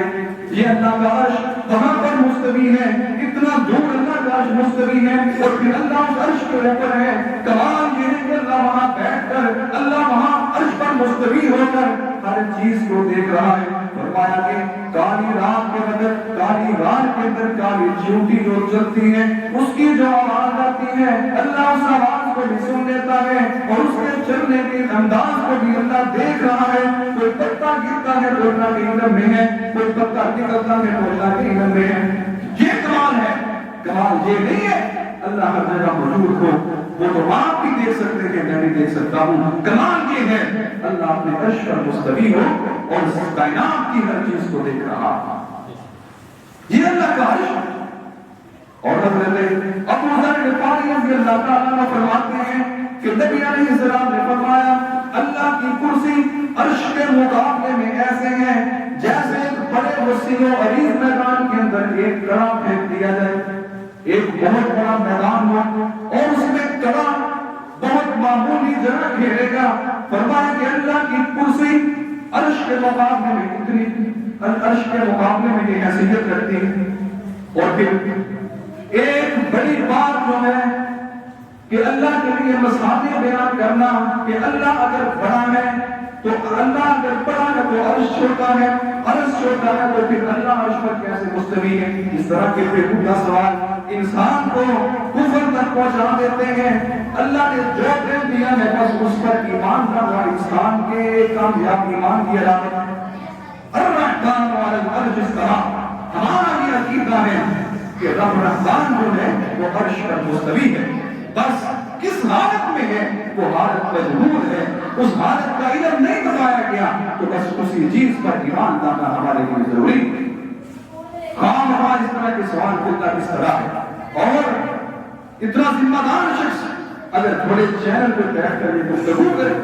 یہ اللہ کا عرش وہاں پر مستوی ہے, اتنا دور اللہ کا عرش مستوی ہے, اور پھر اللہ اس عرش کے اوپر ہے. کمال یہ ہے کہ اللہ وہاں بیٹھ کر, اللہ وہاں عرش پر مستوی ہو کر ہر چیز کو دیکھ رہا ہے. فرمایا کہ کالی رات کے اندر, کالی رات کے اندر کالی چیونٹی جو چلتی ہے, اس کی جو آواز آتی ہے اللہ اس آواز کو بھی سن لیتا ہے, اور اس کے چلنے کے انداز کو بھی اللہ دیکھ رہا ہے. کوئی پتا گرتا ہے تو اللہ کے علم میں ہے, کوئی پتا نکلتا ہے تو اللہ کے علم میں ہے. یہ کمال ہے. کمال یہ نہیں ہے اللہ ہر جگہ موجود ہو, وہ تو آپ بھی دیکھ سکتے ہیں, میں بھی دیکھ سکتا ہوں. کمال یہ ہے اللہ اپنے عرش پر مستوی ہو اور اس کائنات کی ہر چیز کو دیکھ رہا. یہ اللہ کا عرش. اور حضرت ابو ذر غفاری رضی اللہ تعالیٰ عنہ فرماتے ہیں کہ نبی علیہ السلام نے فرمایا اللہ کی کرسی عرش کے مقابلے میں ایسے ہیں جیسے ایک بڑے وسیع و عریض میدان کے اندر ایک کڑا پھینک دیا جائے. ایک بہت بڑا میدان ہو اور اس میں کڑا بہت معمولی جگہ گھیرے گا. فرمایا کہ اللہ کی کرسی عرش کے مقابلے میں اتنی, عرش کے مقابلے میں یہ حیثیت رکھتی ہے. اور پھر ایک بڑی بات جو ہے کہ اللہ کے لیے مثالیں بیان کرنا کہ اللہ اگر بڑا ہے تو اللہ اگر بڑا ہے تو عرش چھوٹا ہے, عرش چھوٹا ہے تو پھر اللہ عرش پر کیسے مستوی ہے. اس طرح کے بےہودہ سوال انسان کو کفر تک پہنچا دیتے ہیں. اللہ نے جو دین دیا ہے بس اس پر ایمان لانا انسان کے کامیاب ایمان کی علامت ہے. الرحمن علی العرش استوى. ہمارا یہ عقیدہ ہے کہ رب رحمان جو ہے وہ عرش پر مستوی ہے. بس کس حالت میں ہے وہ حالت مجبور ہے, اس حالت کا علم نہیں بتایا گیا تو بس اسی چیز پر ایمان لانا ہمارے لیے ضروری ہے. خام خواہ اس طرح کے سوال کرنا کس طرح ہے. اور اتنا ذمہ دار شخص اگر بڑے چینل پہ بیٹھ کر یہ گفتگو کرے,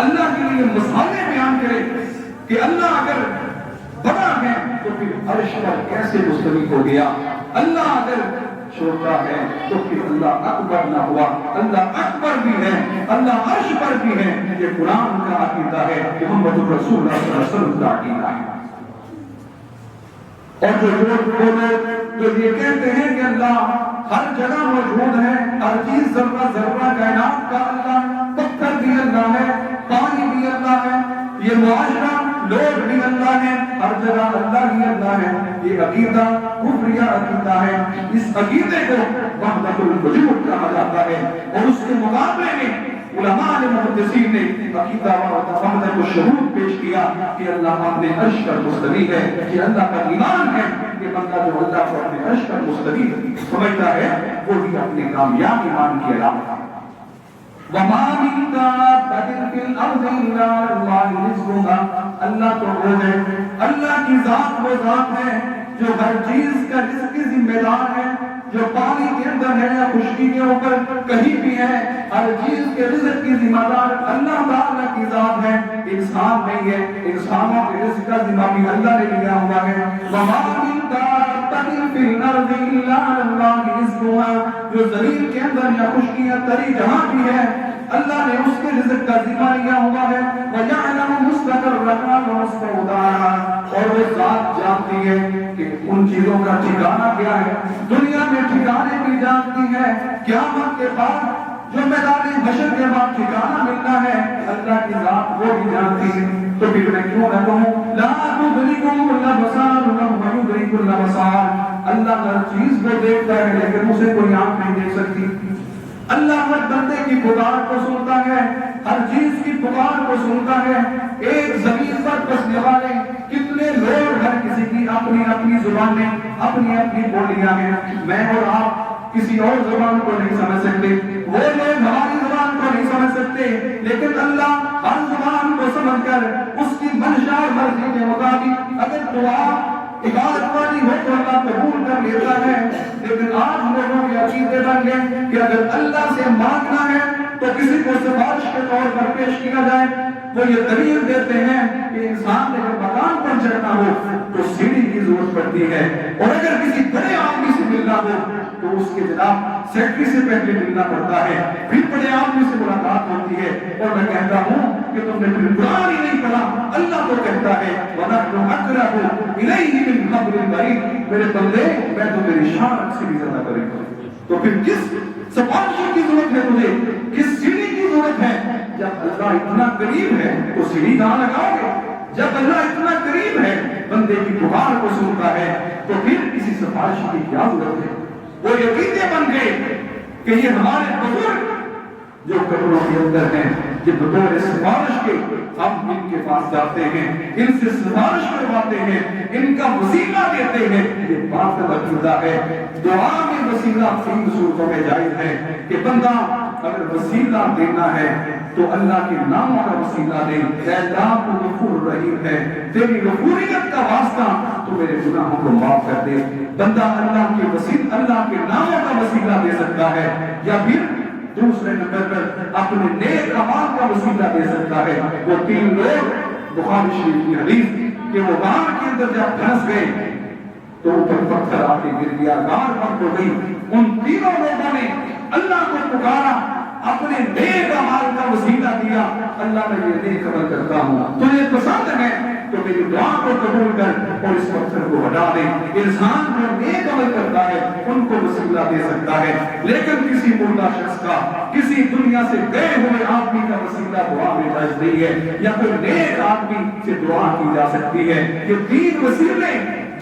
اللہ کے لیے مثالیں بیان کرے کہ اللہ اگر بڑا ہے تو پھر عرش پر کیسے مستوی ہو گیا, اللہ اگر چھوٹا ہے تو پھر اللہ اکبر نہ ہوا، اللہ اکبر بھی ہے، اللہ عرش پر بھی ہے۔ یہ قرآن کا عقیدہ ہے، محمد رسول اللہ صلی اللہ علیہ وسلم کا عقیدہ ہے۔ اور جو لوگ جو یہ کہتے ہیں کہ اللہ ہر جگہ موجود ہے، ہر چیز ذرہ ذرہ کائنات کا اللہ، پتھر بھی اللہ ہے، پانی بھی اللہ ہے، یہ معاشرہ لوگ بھی اللہ ہے، ہر جگہ اللہ ہی اللہ ہے، یہ عقیدہ کفریہ عقیدہ ہے۔ اس عقیدے کو وحدت الوجود کہا جاتا ہے، اور اس کے مقابلے میں علماء محدثین نے عقیدہ وحدت الشہود پیش کیا کہ اللہ اپنے عرش پر مستوی ہے، کہ اللہ کا ایمان ہے کہ بندہ جو اللہ کو اپنے عرش پر مستوی سمجھتا ہے وہ بھی اپنے کامیاب ایمان کی علامت ہے۔ وَمَا مِن دَابَّةٍ فِي الْأَرْضِ إِلَّا عَلَى اللَّهِ رِزْقُهَا، اللہ تو وہ ہے، اللہ کی ذات وہ ذات ہے جو ہر چیز کا رزق کی ذمہ دار ہے، جو پانی کے اندر ہے یا خشکی کے اوپر کہیں بھی ہے، ہر چیز کے رزق کی ذمہ دار اللہ تعالیٰ کی ذات ہے، انسان نہیں ہے۔ انسانوں کے رزق کا ذمہ بھی اللہ نے لیا ہوا ہے۔ وَمَا مِن دَابَّةٍ فِي الْأَرْضِ إِلَّا عَلَى اللَّهِ رِزْقُهَا، جو زمین کے اندر یا خشکی یا تری جہاں بھی ہے اللہ نے اس کے رزق کا ذمہ لیا ہوا ہے۔ وَيَعْلَمُ مُسْتَقَرَّهَا وَمُسْتَوْدَعَهَا، اور وہ ذات جانتی ہے کہ ان چیزوں کا ٹھکانہ کیا ہے، دنیا میں ٹھکانے بھی جانتی ہے، قیامت کے بعد جو میدان حشر کے بعد ٹھکانہ ملنا ہے اللہ کی ذات وہ بھی جانتی ہے۔ تو پھر میں کیوں نہ کہوں لا تدركه الابصار وهو يدرك الابصار، اللہ ہر چیز کو دیکھتا ہے لیکن اسے کوئی آنکھ نہیں دیکھ سکتی۔ اللہ ہر بندے کی پکار کو سنتا ہے، ہر چیز کی پکار کو سنتا ہے۔ ایک زمین پر بسنے والے کتنے لوگ، ہر کسی کی اپنی اپنی زبانیں، اپنی اپنی بولیاں ہیں۔ میں اور آپ کسی اور زبان کو نہیں سمجھ سکتے، وہ لوگ ہماری زبان کو نہیں سمجھ سکتے، لیکن اللہ ہر زبان کو سمجھ کر اس کی منشا اور مرضی کے مطابق اگر دعا عبادت والی ہو تو اللہ قبول کر لیتا ہے۔ لیکن آج لوگوں کے عقیدے بن گئے کہ اگر اللہ سے مانگنا ہے تو کسی کو سفارش کے طور پر پیش کیا جائے۔ وہ یہ دلیل دیتے ہیں کہ انسان نے اگر مکان پر چڑھنا ہو تو سیڑھی کی ضرورت پڑتی ہے، اور اگر کسی بڑے آدمی سے ملنا ہو تو اس کے جناب سیکٹری سے پہلے ملنا پڑتا ہے، پھر بڑے آدمی سے ملاقات ہوتی ہے۔ اور میں کہتا ہوں کہ تم نے پھر قرآن ہی نہیں پڑھا، اللہ تو کہتا ہے وَنَحْنُ أَقْرَبُ إِلَيْهِ مِنْ حَبْلِ الْوَرِيدِ، میرے بندے میں تو میری شان سے بھی زیادہ قریب ہوں۔ تو پھر کس سفارش کی ضرورت ہے تجھے، کس سیڑھی کی ضرورت ہے؟ جب اللہ اتنا قریب ہے تو سیڑھی کہاں لگاؤ گے؟ جب اللہ اتنا قریب ہے، بندے کی پکار کو سنتا ہے، تو پھر کسی سفارش کی کیا ضرورت ہے؟ وہ یقینے بن گئے کہ یہ ہمارے بزرگ جو قبروں کے اندر ہیں، یہ بطور سفارش کے ہم ان کے پاس جاتے ہیں، ان سے سفارش کرواتے ہیں، ان کا وسیلہ دیتے ہیں، یہ باطل عقیدہ ہے۔ دعا میں وسیلہ تین صورتوں میں جائز ہے کہ بندہ اگر وسیلہ دینا ہے تو اللہ کے ناموں کا وسیلہ دے، اے اللہ تو غفور رحیم ہے، تیری غفوریت کا واسطہ تو میرے گناہوں کو معاف کر دے۔ بندہ اللہ کے ناموں کا وسیلہ دے سکتا ہے، یا پھر دوسرے نمبر پر اپنے نیک اعمال کا وسیلہ دے سکتا ہے۔ وہ تین لوگ بخاری شریف کی حدیث کہ وہ غار کے اندر جب پھنس گئے تو اوپر پتھر آ کے گر گیا، غار بند ہو گئی۔ ان تینوں لوگوں نے اللہ کو پکارا، اپنے نیک اعمال کا وسیلہ دیا، اللہ میں یہ نیک عمل کرتا ہوں، تجھے پسند ہے تو میری دعا کو قبول کر اور اس پتھر کو ہٹا دے۔ انسان جو نیک عمل کرتا ہے ان کو وسیلہ دے سکتا ہے، لیکن کسی مردہ شخص کا، کسی دنیا سے گئے ہوئے آدمی کا وسیلہ دعا میں جائز نہیں ہے، یا کوئی نیک آدمی سے دعا کی جا سکتی ہے۔ یہ تین وسیلے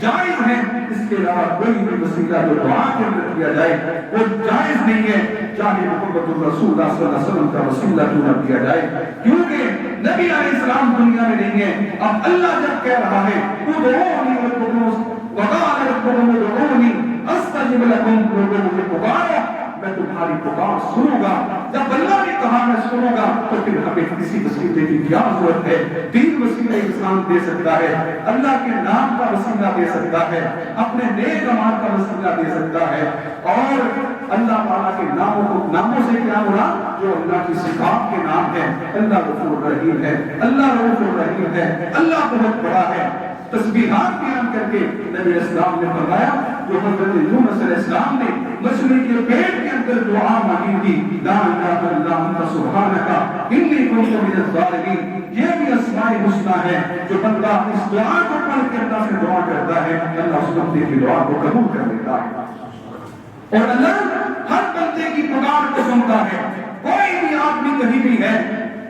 جائز ہیں، اس کے علاوہ کوئی بھی وسیلہ جو دعا کے اندر کیا جائے وہ جائز نہیں ہے، چاہے محمد رسول اللہ صلی اللہ علیہ وسلم کا وسیلہ کیوں نہ کیا جائے، کیونکہ نبی علیہ السلام دنیا میں نہیں ہے۔ اب اللہ جب کہہ رہا ہے ادعونی وقال ربکم ادعونی استجب لکم، لوگوں مجھے پکارو میں تمہاری پکار سنوں گا۔ جب اللہ نے کہا میں سنوں گا تو پھر ہمیں کسی وسیلے کی کیا ضرورت ہے؟ تین وسیلے انسان دے سکتا ہے، اللہ کے نام کا وسیلہ دے سکتا ہے، اپنے نیک اعمال کا وسیلہ دے سکتا ہے، اور اللہ تعالیٰ کے ناموں سے کیا مراد؟ جو اللہ کی صفات کے نام ہے۔ اللہ غفور رحیم ہے، اللہ رؤوف رحیم ہے، اللہ بہت بڑا ہے۔ تسبیحات بیان کر کے نبی اسلام نے فرمایا جو حضرت یونس علیہ السلام نے مچھلی کے پیٹ کے اندر دعا مانگی تھی، لا الہ الا انت سبحانک انی کنت من الظالمین، یہ بھی اسماء الحسنی ہے۔ جو بندہ اس دعا کو پڑھ کے اللہ سے دعا کرتا ہے، اللہ اس بندے کی دعا کو قبول کر لیتا ہے، اور اللہ ہر بندے کی پکار کو سنتا ہے۔ کوئی بھی آدمی کہیں بھی ہے،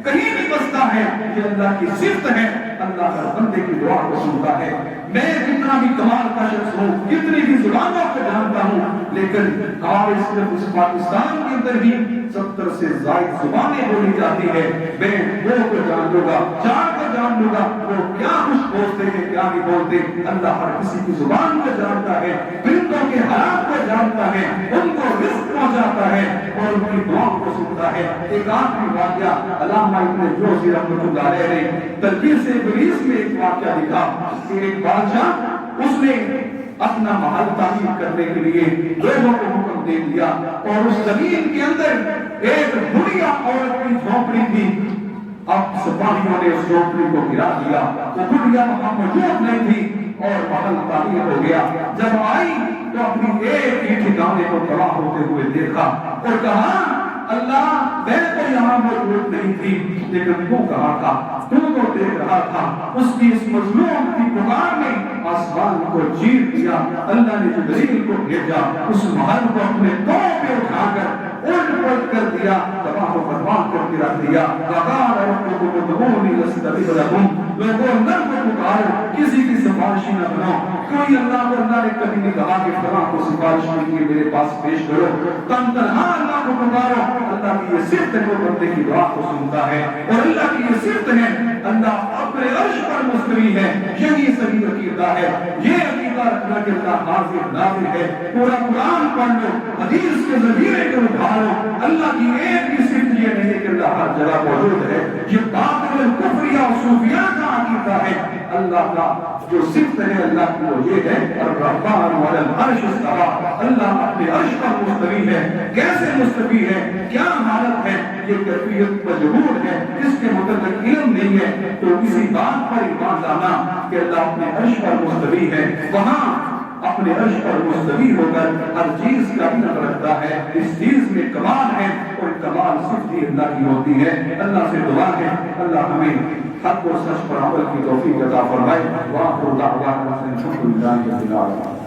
کہیں بھی بستا ہے، یہ اللہ کی صفت ہے، اللہ ہر بندے کی دعا کو سنتا ہے۔ میں کتنا بھی کمال کا شخص ہوں، کتنی بھی زبانوں کو جانتا ہوں، لیکن ہمارے صرف اس پاکستان کے اندر ہی 70 سے زائد زبانیں بولی جاتی ہے۔ میں وہ کو جان لوں گا، چار کو جان لوں گا، وہ کیا کچھ بولتے ہیں کیا نہیں بولتے، اللہ ہر کسی کی زبان کو جانتا ہے، پرندوں کے حالات کو جانتا ہے، ان کو رزق پہنچاتا ہے اور ان کی دعاؤں کو سنتا ہے۔ ایک آخری واقعہ علامہ ابن جوزی رحمۃ اللہ علیہ نے تلبیس ابلیس میں ایک واقعہ لکھا کہ ایک بادشاہ اس نے اپنا محل تعمیر کرنے کے لیے لوگوں کو حکم دے دیا، اور اس زمین کے اندر ایک بڑھیا عورت کی جھونپڑی تھی۔ اب سپاہیوں نے اس جھونپڑی کو گرا دیا، وہ بڑھیا وہاں موجود نہیں تھی اور محل تعمیر ہو گیا۔ جب آئی تو اپنی ایک ہی ٹھکانے کو تباہ ہوتے ہوئے دیکھا اور کہا اللہ میں تو یہاں موجود نہیں تھی، لیکن تو کہاں تھا، تو دیکھ رہا تھا۔ اس کی اس مظلوم کی پکار نے آسمان کو چیر دیا، اللہ نے جبریل کو بھیجا، اس محل کو اپنے پاؤں پہ اٹھا کر الٹ پلٹ کر دیا، تباہ و برباد کر کے رکھ دیا۔ وقال ربكم ادعوني استجب لكم، لوگوں اللہ کو پکارو، کسی کی سفارشی نہ بناؤ۔ کوئی اللہ کو اللہ نے کبھی نہیں کہا کہ فلاں کو سفارش کے لیے میرے پاس پیش کرو، تنہا اللہ کو پکارو۔ اللہ کی یہ صفت ہے، وہ بندے کی دعا کو سنتا ہے، اور اللہ کی یہ صفت ہے، اللہ اپنے عرش پر مستوی ہے۔ یہی صحیح عقیدہ ہے، یہ عقیدہ رکھنا کہ اللہ حاضر ناظر ہے۔ پورا قرآن پڑھ لو، حدیث کے ذخیرے کو اٹھاؤ، اللہ کی ایک بھی صفت یہ نہیں کہ اللہ ہر جگہ موجود ہے۔ یہ باطل کفریہ اور صوفیہ کا عقیدہ ہے۔ اللہ کا جو صفت ہے اللہ کی وہ یہ ہے، الرحمن علی العرش استوی، اللہ اپنے عرش پر مستوی ہے۔ کیسے مستوی ہے، کیا حالت ہے، یہ کیفیت مجہول ہے، اس کے متعلق علم نہیں ہے۔ تو اسی بات پر ایمان لانا کہ اللہ اپنے عرش پر مستوی ہے، وہاں اپنے عرش پر مستوی ہو کر ہر چیز کا علم رکھتا ہے، اس چیز میں کمال ہے، اور کمال صرف ہی اللہ کی ہوتی ہے۔ اللہ سے دعا ہے اللہ ہمیں حق و سچ پر عمل کی توفیق عطا فرمائے۔ وآخر دعوانا ان الحمد للہ رب العالمین۔